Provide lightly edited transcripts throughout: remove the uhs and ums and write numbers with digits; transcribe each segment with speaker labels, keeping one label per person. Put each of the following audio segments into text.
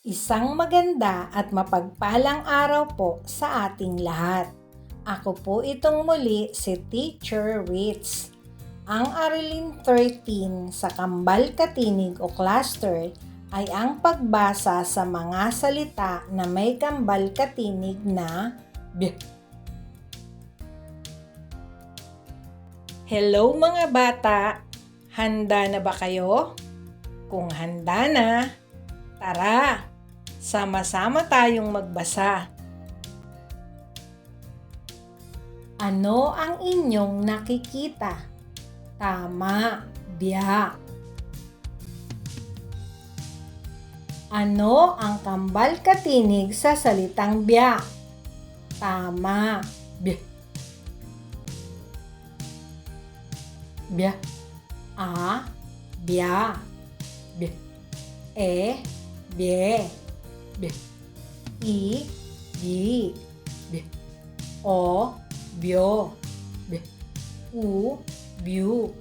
Speaker 1: Isang maganda at mapagpalang araw po sa ating lahat. Ako po itong muli si Teacher Ritz. Ang Arilin 13 sa Kambal Katinig o Cluster ay ang pagbasa sa mga salita na may kambal katinig na B. Hello mga bata! Handa na ba kayo? Kung handa na, tara! Sama-sama tayong magbasa. Ano ang inyong nakikita? Tama, biyak. Ano ang kambal katinig sa salitang biyak? Tama, biyak. Biyak. A, biyak. Biyak. E, biyak. B, I, bi, B, O, byo, B, U, byu.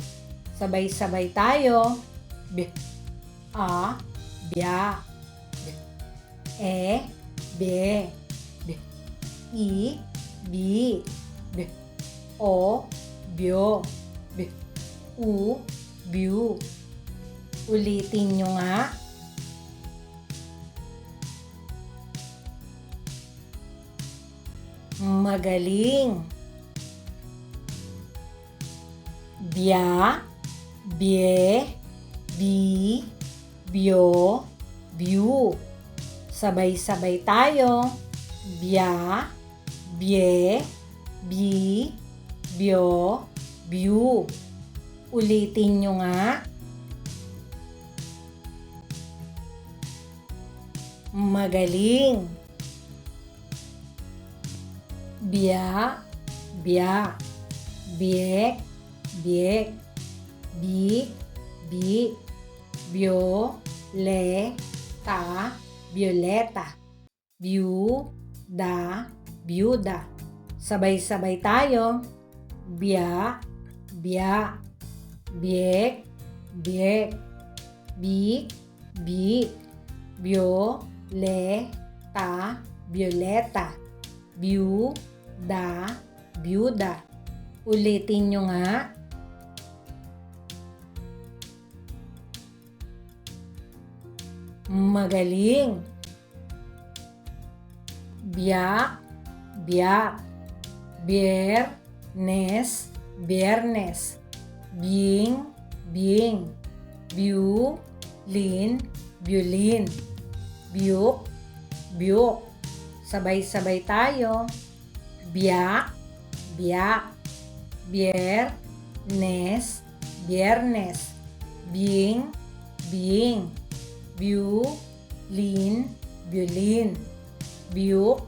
Speaker 1: Sabay-sabay tayo. B, A, bya, B, E, be, B, I, bi, B, O, byo, B, U, byu. Ulitin nyo nga. Magaling. Bya, bye, bi, byo, byu. Sabay-sabay tayo. Bya, bye, bi, byo, byu. Ulitin nyo nga. Magaling. Biyak, biyak, biek, biek, bik, bik, byo, le, ta, bioleta, byu, da, byuda. Sabay-sabay tayo. Biyak, biyak, biek, biek, bik, bik, byo, le, ta, bioleta, byu, da, byuda. Ulitin nyo nga. Magaling. Biyak, biyak, bier, nes, biyernes, bing, bing, byu, lin, byulin, biyuk, biyuk. Sabay-sabay tayo. Biyak, biyak, bier, nes, biyernes, bing, bing, byu, lin, byulin, biyuk,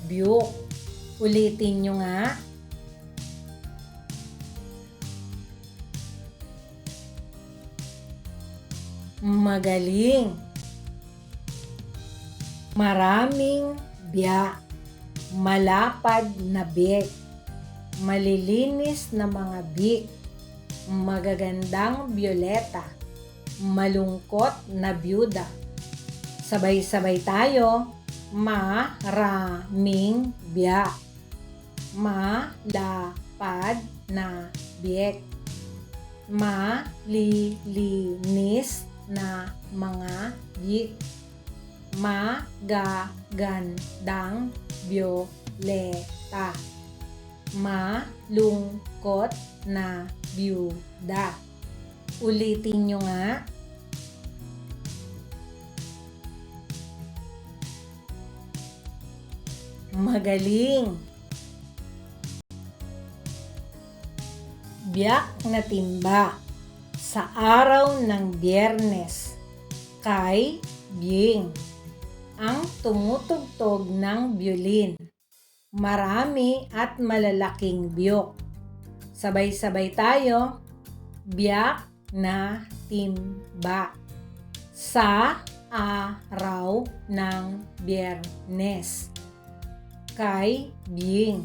Speaker 1: biyuk. Ulitin nyo nga. Magaling. Maraming biyak, malapad na bik, malilinis na mga bik, magagandang bioleta, malungkot na byuda. Sabay-sabay tayo. Maraming biyak, malapad na bik, malilinis na mga bik, magagandang bioleta, malungkot na byuda. Ulitin nyo nga. Magaling. Biyak na timba sa araw ng Biyernes kay Bing ang tumutugtog ng biolin. Marami at malalaking biyok. Sabay-sabay tayo. Biyak na timba sa araw ng Biyernes kay Bing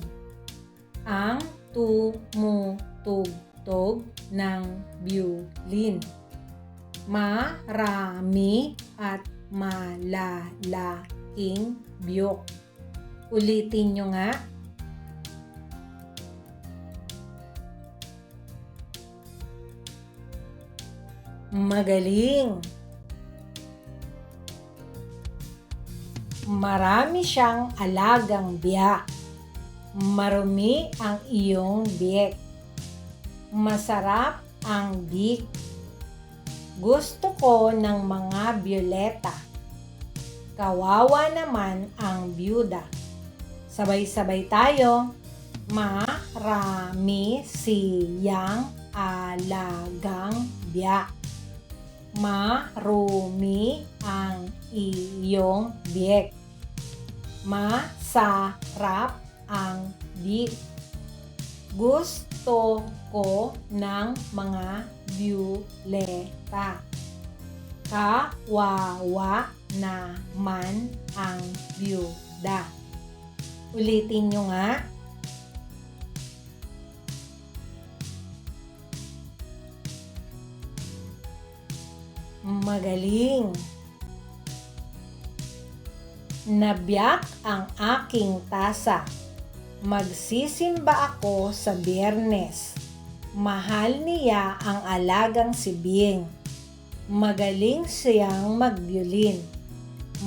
Speaker 1: ang tumutugtog ng biolin. Marami at malalaking biyok. Ulitin nyo nga. Magaling! Marami siyang alagang biyak. Marumi ang iyong biik. Masarap ang biik. Gusto ko ng mga bioleta. Kawawa naman ang byuda. Sabay-sabay tayo. Marami siyang alagang biyak. Marumi ang iyong biik. Masarap ang biik. Gusto ko ng mga bioleta. Kawawa naman ang byuda. Ulitin nyo nga. Magaling! Nabiyak ang aking tasa. Magsisimba ako sa Biyernes. Mahal niya ang alagang si Bing. Magaling siyang magbiolin.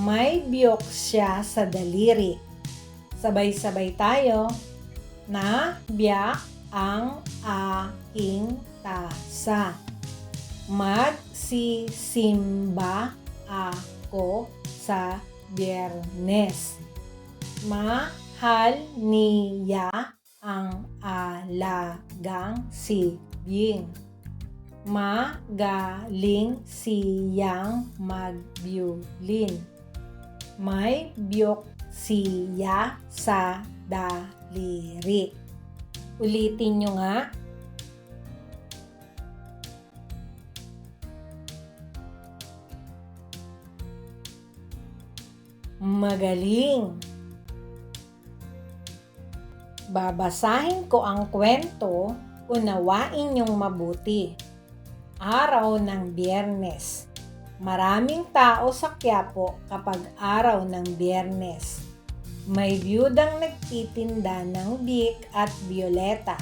Speaker 1: May biyok siya sa daliri. Sabay-sabay tayo. Nabiyak ang aking tasa. Magsisimba ako sa Biyernes. Mahal niya ang alagang si Bing. Magaling siyang magbiolin. May biyok siya sa daliri. Ulitin nyo nga. Magaling! Babasahin ko ang kwento, unawain niyong mabuti. Araw ng Biyernes. Maraming tao sa Quiapo kapag araw ng Biyernes. May biyudang nagtitinda ng biik at bioleta.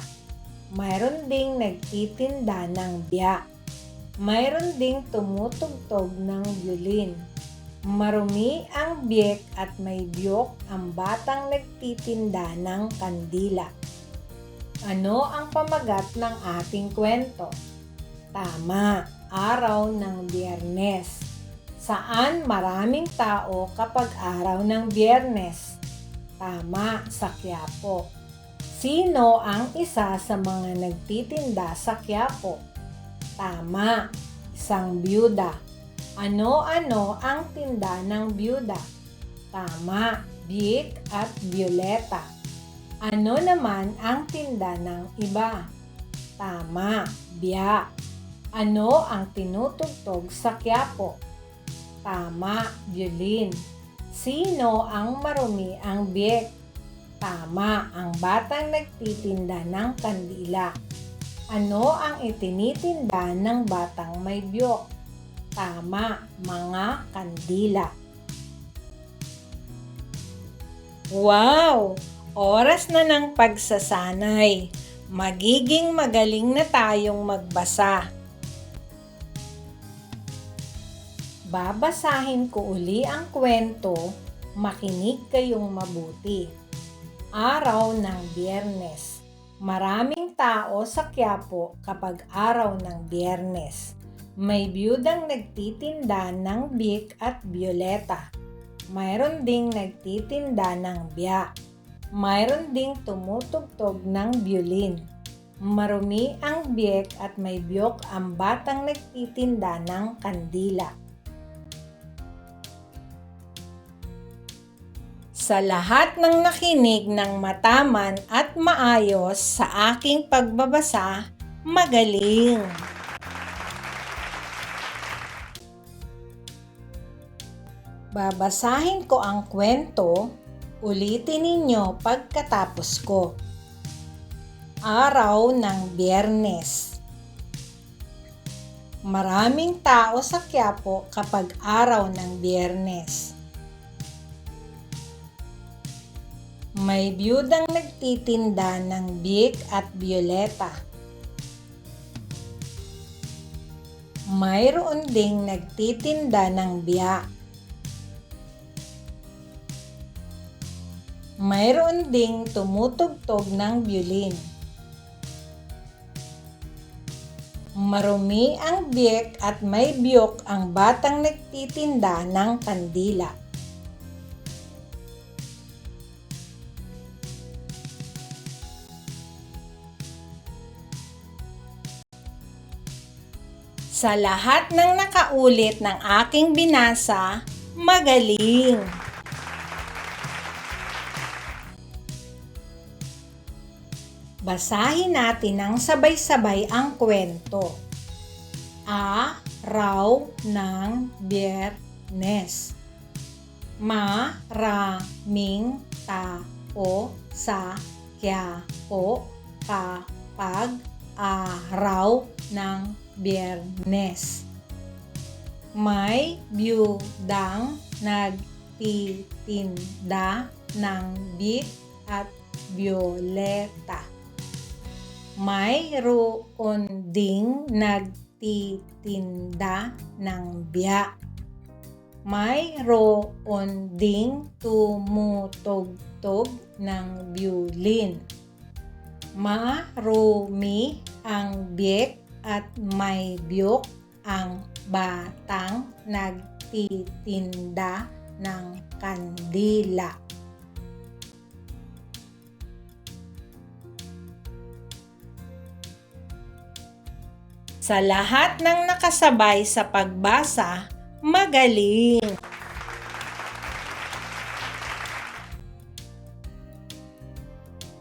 Speaker 1: Mayroon ding nagtitinda ng biyak. Mayroon ding tumutugtog ng biolin. Marumi ang biik at may biyok ang batang nagtitinda ng kandila. Ano ang pamagat ng ating kwento? Tama, araw ng Biyernes. Saan maraming tao kapag araw ng Biyernes? Tama, sa Quiapo. Sino ang isa sa mga nagtitinda sa Quiapo? Tama, isang byuda. Ano-ano ang tinda ng byuda? Tama, biik at bioleta. Ano naman ang tinda ng iba? Tama, biyak. Ano ang tinutugtog sa Quiapo? Tama, biolin. Sino ang marumi ang biik? Tama, ang batang nagtitinda ng kandila. Ano ang itinitinda ng batang may biyok? Tama, mga kandila. Wow! Oras na ng pagsasanay. Magiging magaling na tayong magbasa. Babasahin ko uli ang kwento, makinig kayong mabuti. Araw ng Biyernes. Maraming tao sa Quiapo kapag araw ng Biyernes. May biyudang nagtitinda ng biik at bioleta. Mayroon ding nagtitinda ng biyak. Mayroon ding tumutugtog ng biolin. Marumi ang biik at may biyok ang batang nagtitinda ng kandila. Sa lahat ng nakinig ng mataman at maayos sa aking pagbabasa, magaling! Babasahin ko ang kwento, ulitin ninyo pagkatapos ko. Araw ng Biyernes. Maraming tao sa Quiapo kapag araw ng Biyernes. May biyudang nagtitinda ng biik at bioleta. Mayroon ding nagtitinda ng biyak. Mayroon ding tumutugtog ng biolin. Marumi ang biik at may biyok ang batang nagtitinda ng kandila. Sa lahat ng nakaulit ng aking binasa, magaling! Basahin natin ng sabay-sabay ang kwento. Araw ng Biyernes. Maraming tao sa Quiapo kapag araw ng Biyernes. May biyudang nagtitinda ng biik at bioleta. Mayroon ding nagtitinda ng biyak. Mayroon ding tumutugtog ng biolin. Marumi ang biik at may biyok ang batang nagtitinda ng kandila. Sa lahat ng nakasabay sa pagbasa, magaling!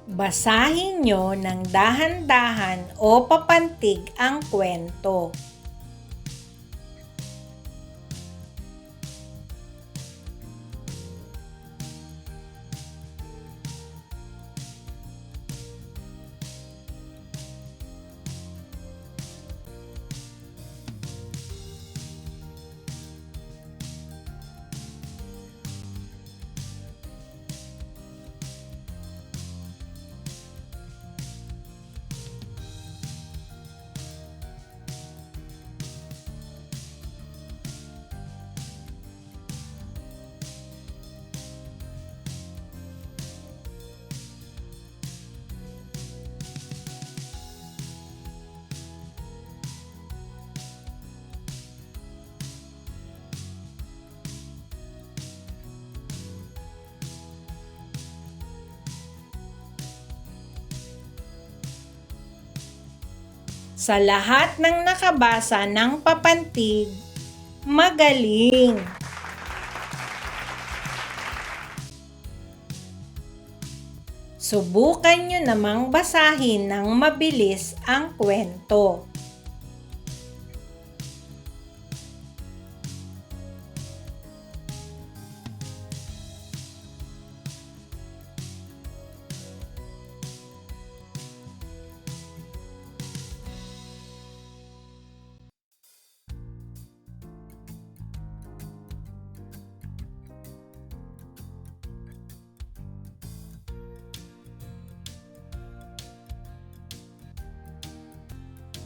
Speaker 1: Basahin nyo ng dahan-dahan o papantig ang kwento. Sa lahat ng nakabasa ng papantig, magaling! Subukan nyo namang basahin ng mabilis ang kwento.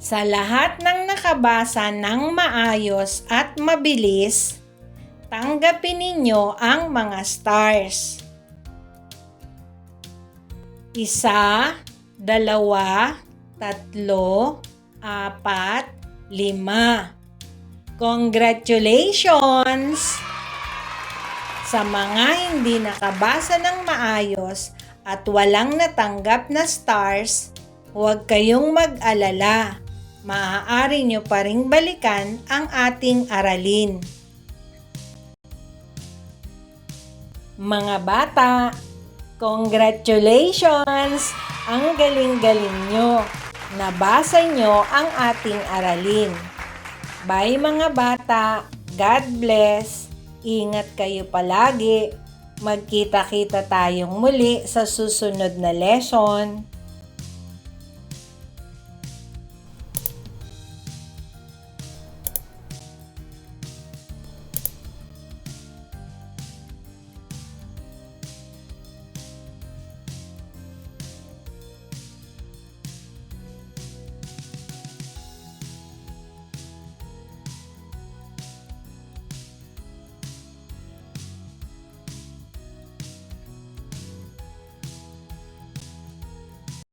Speaker 1: Sa lahat ng nakabasa ng maayos at mabilis, tanggapin ninyo ang mga stars. 1, 2, 3, 4, 5. Congratulations! Sa mga hindi nakabasa ng maayos at walang natanggap na stars, huwag kayong mag-alala. Maaari nyo pa ring balikan ang ating aralin. Mga bata, congratulations! Ang galing-galing nyo! Nabasa nyo ang ating aralin. Bye mga bata! God bless! Ingat kayo palagi! Magkita-kita tayong muli sa susunod na lesson.